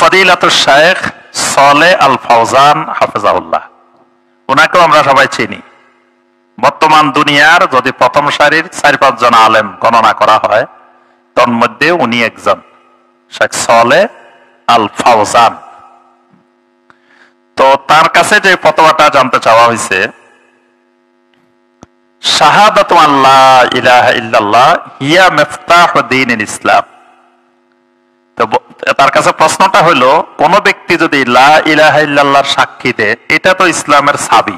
ফদিলাতুশ শাইখ সালেহ আল ফাওজান হাফেজাহুল্লাহ, ওনাকেও আমরা সবাই চিনি। বর্তমান দুনিয়ার যদি প্রথম সারির 4-5 জন আলেম গণনা করা হয়, তন্মধ্যে উনি একজন, শেখ সালেহ আল ফাওজান। তো তার কাছে যে ফতোয়াটা জানতে চাওয়া হয়েছে, শাহাদাতু আল্লা ইলাহা ইল্লাল্লাহ হিয়া মিফতাহু দীনিল ইসলাম। তো তার কাছে প্রশ্নটা হলো, কোন ব্যক্তি যদি লা ইলাহা ইল্লাল্লাহর সাক্ষী দেয়, এটা তো ইসলামের চাবি।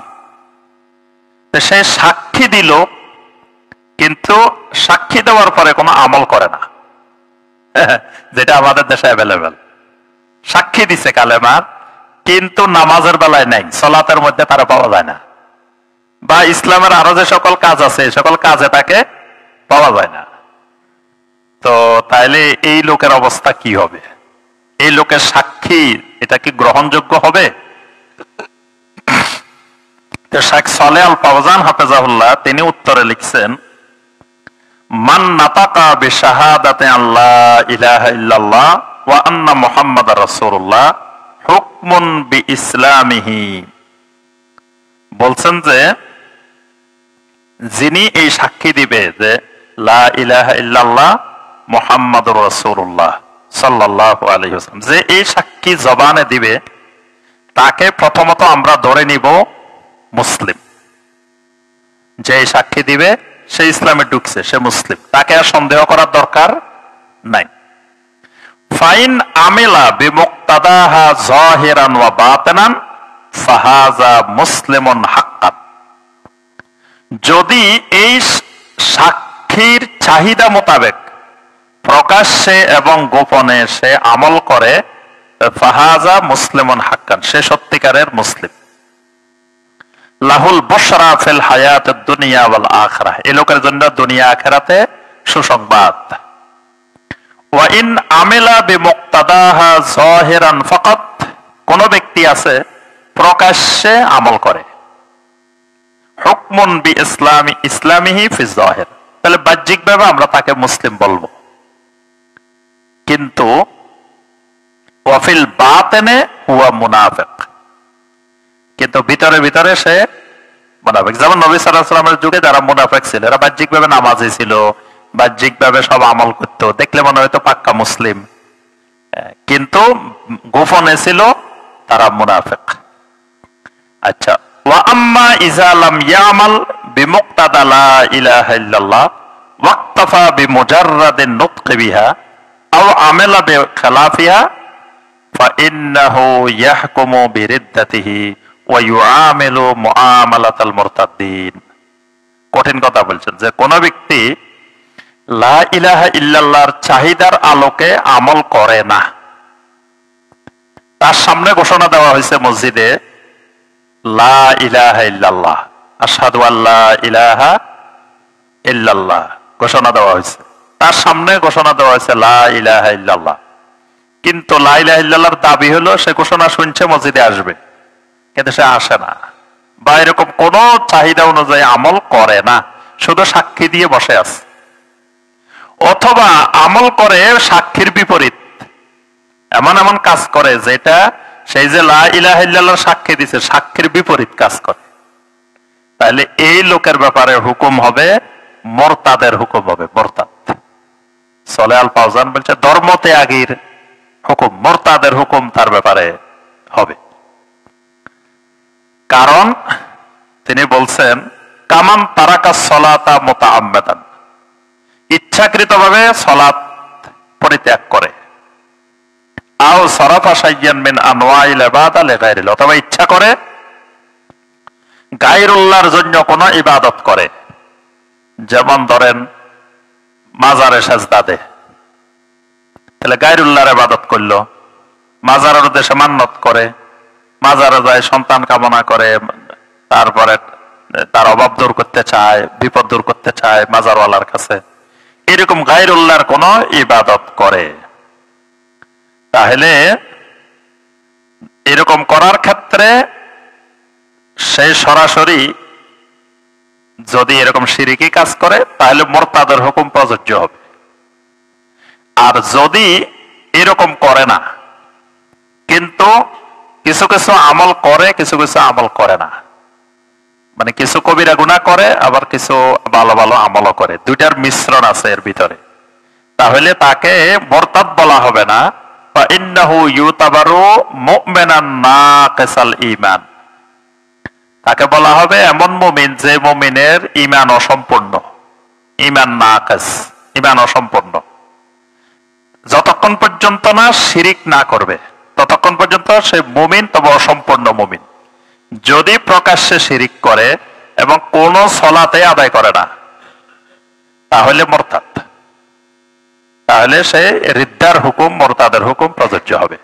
সে সাক্ষী দিল, কিন্তু সাক্ষী দেওয়ার পরে কোনো আমল করে না, যেটা আমাদের দেশে অ্যাভেলেবেল। সাক্ষী দিছে কালেমার, কিন্তু নামাজের বেলায় নাই, সালাতের মধ্যে তারা পাওয়া যায় না, বা ইসলামের আরো যে সকল কাজ আছে সকল কাজে তাকে পাওয়া যায় না। তো তাইলে এই লোকের অবস্থা কি হবে? এই লোকের সাক্ষী এটা কি গ্রহণযোগ্য হবে? শেখ সালেহ আল ফাওজান হাফেজাহুল্লাহ তিনি উত্তরে লিখছেন, মান নাতাকা বিশাহাদাতি আল্লাহ ইলাহা ইল্লাল্লাহ ওয়া আন্না মুহাম্মাদার রাসূলুল্লাহ হুকমুন বিইসলামিহি। বলছেন যে যিনি এই সাক্ষী দিবে যে লা ইলাহা ইল্লাল্লাহ মুহাম্মাদুর রাসূলুল্লাহ সাল্লাল্লাহু আলাইহি ওয়াসাল্লাম, যে এই সাক্ষী জবানে দিবে, তাকে প্রথমত আমরা ধরে নিব মুসলিম। যে সাক্ষী দিবে সে ইসলামে ঢুকছে, সে মুসলিম, তাকে আর সন্দেহ করার দরকার নাই। ফাইন আমিলা বিমুক্তাদাহা যাহিরান ওয়া বাতিনান ফাহাযা মুসলিমুন হাক্কান। যদি এই সাক্ষীর চাহিদা মোতাবেক প্রকাশ্যে এবং গোপনে সে আমল করে, ফাহাযা মুসলিমুন হাক্কান, সে সত্যিকারের মুসলিম। লাহুল বুশরা ফিল হায়াতিদ দুনিয়া ওয়াল আখিরাহ, এই লোকের জন্য দুনিয়া আখিরাতে সুসংবাদ। ওয়া ইন আমিলা বিমুক্তাদাহা যাহিরান ফাকাত, কোন ব্যক্তি আছে প্রকাশ্যে আমল করে, হুকমুন ইসলামিহি ফি যাহির, তাহলে বাহ্যিকভাবে আমরা তাকে মুসলিম বলবো, কিন্তু ওয়া ফিল বাতিনে হুয়া মুনাফিক, কিন্তু ভিতরে ভিতরে সে মুনাফিক। যেমন নবী সাল্লাল্লাহু আলাইহি ওয়াসাল্লামের যুগে যারা মুনাফিক ছিল, এরা বাহ্যিকভাবে নামাজি ছিল, বাহ্যিকভাবে সব আমল করতো, দেখলে মনে হয়তো পাক্কা মুসলিম, কিন্তু গোপনে ছিল তারা মুনাফিক। আচ্ছা, ওয়া আম্মা ইযা লাম ইয়ামাল বিমুক্তাদা লা ইলাহা ইল্লাল্লাহ ওয়াক্তাফা বিমুজাররাদিন নুতকি বিহা আও আমিলা বিখিলাফিহা ফাইন্নাহু ইয়াহকুমু বিরিদ্দাতিহি ওয়া ইউআমিলু মুআমালাতাল মুরতাদ্দিন। কঠিন কথা বলছেন যে কোন ব্যক্তি লা ইলাহা ইল্লাল্লাহর চাহিদার আলোকে আমল করে না, তার সামনে ঘোষণা দেওয়া হয়েছে মসজিদে লা ইলাহা ইল্লাল্লাহ, আশহাদু আল্লা ইলাহা ইল্লাল্লাহ ঘোষণা দেওয়া হয়েছে, তার সামনে ঘোষণা দেওয়া হয়েছে লা ইলাহা ইল্লাল্লাহ, কিন্তু লা ইলাহা ইল্লাল্লাহর দাবি হলো সে ঘোষণা শুনছে মসজিদে আসবে, কিন্তু সে আসে না, বা এরকম কোন চাহিদা অনুযায়ী আমল করে না, শুধু সাক্ষী দিয়ে বসে আছে। অথবা আমল করে সাক্ষীর বিপরীত, এমন এমন কাজ করে যেটা সেই যে লা ইলাহা ইল্লাল্লাহর সাক্ষী দিছে সাক্ষীর বিপরীত কাজ করে, তাহলে এই লোকের ব্যাপারে হুকুম হবে মুরতাদের হুকুম হবে, মুরতাদ। সালেহ আল ফাওজান বলছে ধর্ম ত্যাগীর হুকুম, মুরতাদের হুকুম তার ব্যাপারে হবে। কারণ তিনি বলছেন কামান তারাকা সলাতা মুতাআম্মাদান, ইচ্ছাকৃতভাবে সালাত পরিত্যাগ করে, আও সরাফা শাইয়ান মিন আনওয়াইল ইবাদা লিগাইরিল্লাহ, অথবা ইচ্ছা করে গায়রুল্লাহর জন্য কোন ইবাদত করে, যেমন ধরেন মাজারে সাজদা দেয়, তাহলে গায়রুল্লাহর ইবাদত করলো, মাজারের উদ্দেশ্যে মান্নত করে, মাজারে যায় সন্তান কামনা করে, তারপরে তার অভাব দূর করতে চায়, বিপদ দূর করতে চায় মাজারওয়ালার কাছে, এরকম গায়রুল্লাহর কোন ইবাদত করে, তাহলে এরকম করার ক্ষেত্রে সে সরাসরি যদি এরকম শিরকি কাজ করে তাহলে মুরতাদের হুকুম প্রযোজ্য হবে। আর যদি এরকম করে না, কিন্তু কিছু কিছু আমল করে, কিছু কিছু আমল করে না। মানে কিছু কবিরা গুনাহ করে, আবার কিছু ভালো ভালো আমলও করে, দুইটার মিশ্রণ আছে এর ভিতরে। তাহলে তাকে মুরতাদ বলা হবে না। ফাইন্নাহু ইউতাবারু মুমিনান নাকিসাল ঈমান, তাকে বলা হবে এমন মুমিন যে মুমিনের ঈমান অসম্পূর্ণ, ঈমান নাকিস, ঈমান অসম্পূর্ণ। যতক্ষণ পর্যন্ত না শিরিক না করবে ততক্ষণ পর্যন্ত সে মুমিন, তবে অসম্পূর্ণ মুমিন। যদি প্রকাশ্যে শিরিক করে এবং কোন সলাতে আদায় করে না, তাহলে মুরতাদ, তাহলে সে রিদ্দার হুকুম, মুরতাদের হুকুম প্রযোজ্য হবে।